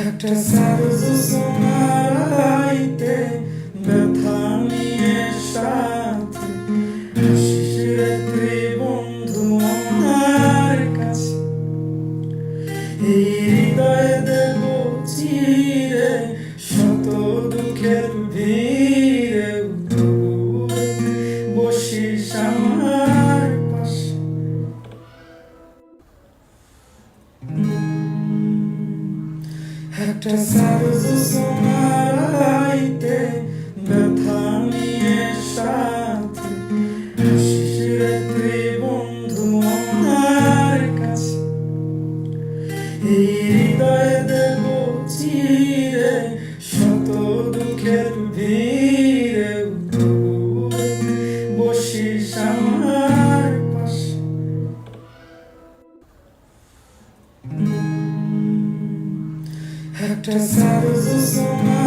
একটা সারজ সোনারাইতে ব্যথা নিয়ে সাথে শিশিরে বন্ধু আমার কাছে এই হৃদয়ে দেব চিরে শত দুঃখের ভিড়ে দূরে বসিস আমার পাশে একটা সারজ সোনারাইতে ব্যথা নিয়ে সাথে শিশিরে বন্ধু আমার কাছে এই হৃদয়ে দেব চিরে শত দুঃখের ভিড়ে দূরে বসিস আমার পাশে একটা সারজ সোনা